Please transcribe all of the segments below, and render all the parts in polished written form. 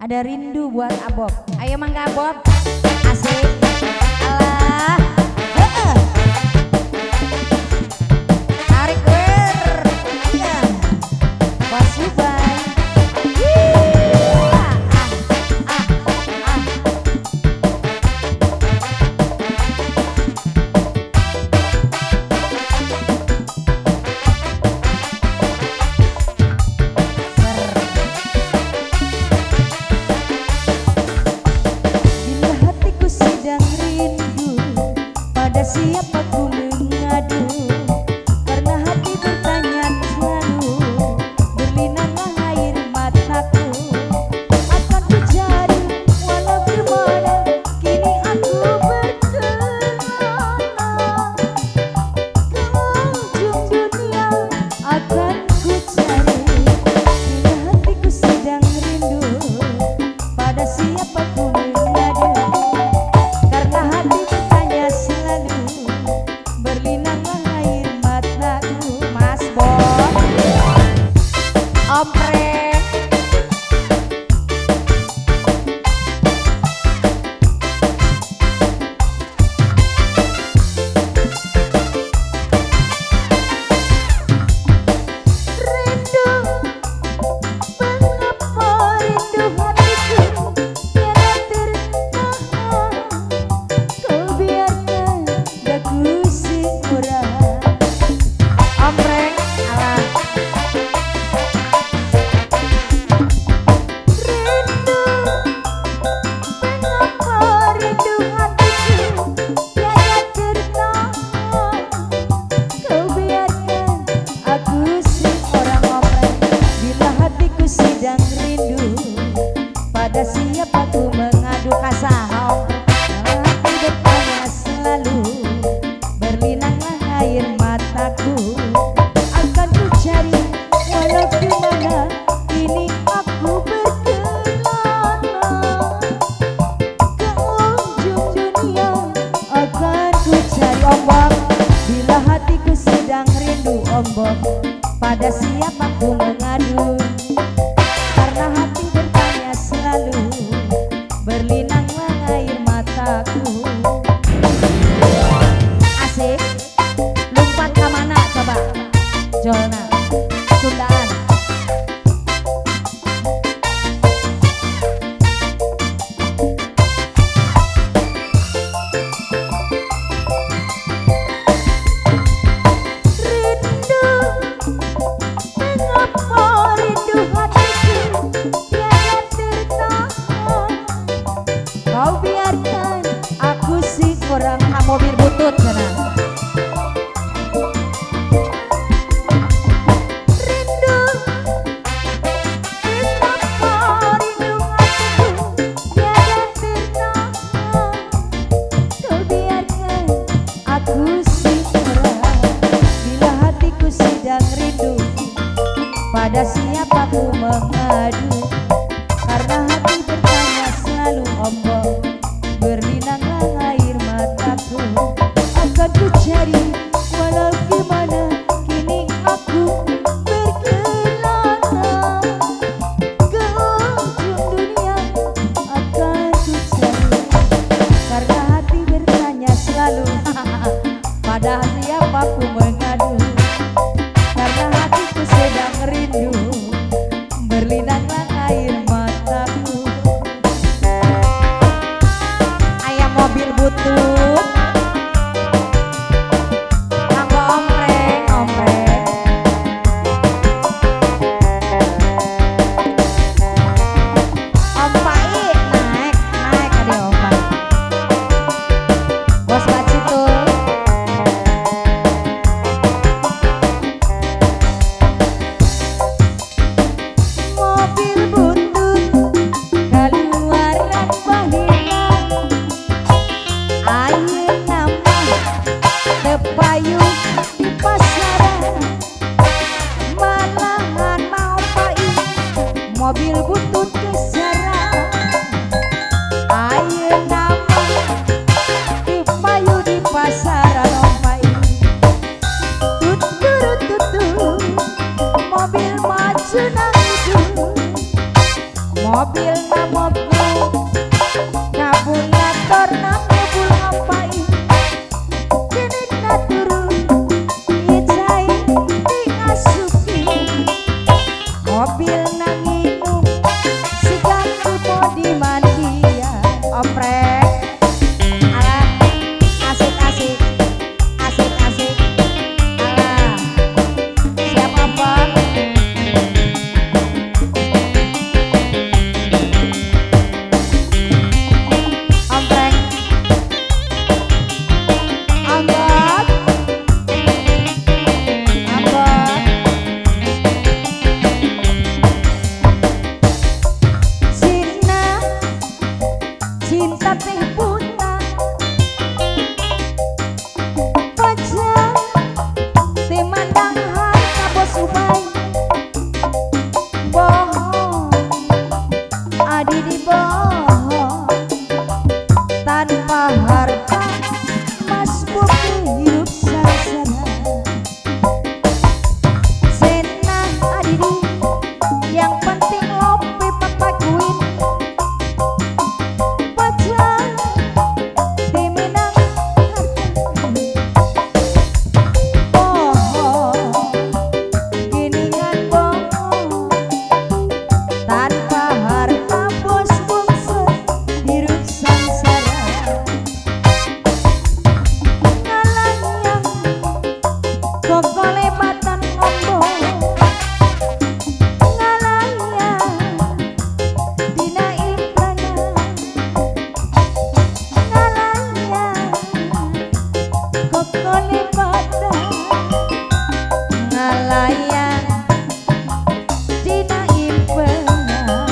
Ada rindu buat Abob. Ayo mangga Abob. Asik. Alah. Heeh. Tarik wer. Iya. Basuban. Siapa ku mengadu karena hati bertanya selalu berlinanglah air mataku akan ku cari walau kemana kini aku berkelana ke ujung dunia akan ku cari bila hatiku sedang rindu pada siapa ku mengadu karena hati bertanya selalu berlinanglah air mataku. Mas Bob Ompre rindu, mengapa rindu hatiku tiada tertahan. Kau biarkan daku seorang Ompreng. Alah. rindu, mengapa rindu hatiku tiada tertahan. Kau biarkan aku seorang ompreng bila hatiku sedang rindu pada siapa ku mengadu kasahau. Hati bertanya selalu berlinanglah air mataku akan ku cari walau kemana kini aku berkelana ke ujung dunia akan ku cari ombak bila hatiku sedang rindu ombak pada siapa ku mengadu karena hati bertanya selalu berlinanglah air mataku. Asik. Lompat ke mana coba? Jolna Sundaan. Rindu, mengapa rindu hatiku tiada tertahan. Kau biarkan aku si orang Mobil butut sana. rindu, mengapa rindu hatiku tiada tertahan. Kau biarkan aku si orang bila hatiku sedang rindu pada siapa ku mengadu karena hati bertanya selalu ombak berlinanglah air mataku akan ku cari walau kemana kini aku berkelana ke ujung dunia akan ku cari karena hati bertanya selalu pada siapa ku mengadu karena hatiku sedang rindu berlinanglah air mataku. Ayam mobil butut. Mangga ompreng, ompreng. Ompai naik, naik ade ompai. Bos Bacitul. Mobil butut keluaran Bahina tanpa harta Mas Bobi hidup sengsara. Senang adidi yang penting lope papa kuin pacar diminang harta bohong giningan bohong tanpa harta bos bungsu hidup sengsara. Ngalang kok kolebatan ngomong ngalaya dina imprana ngalaya kok kolebatan ngalaya dina imprana.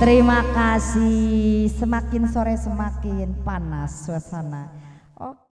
Terima kasih. Semakin sore semakin panas suasana. Oke.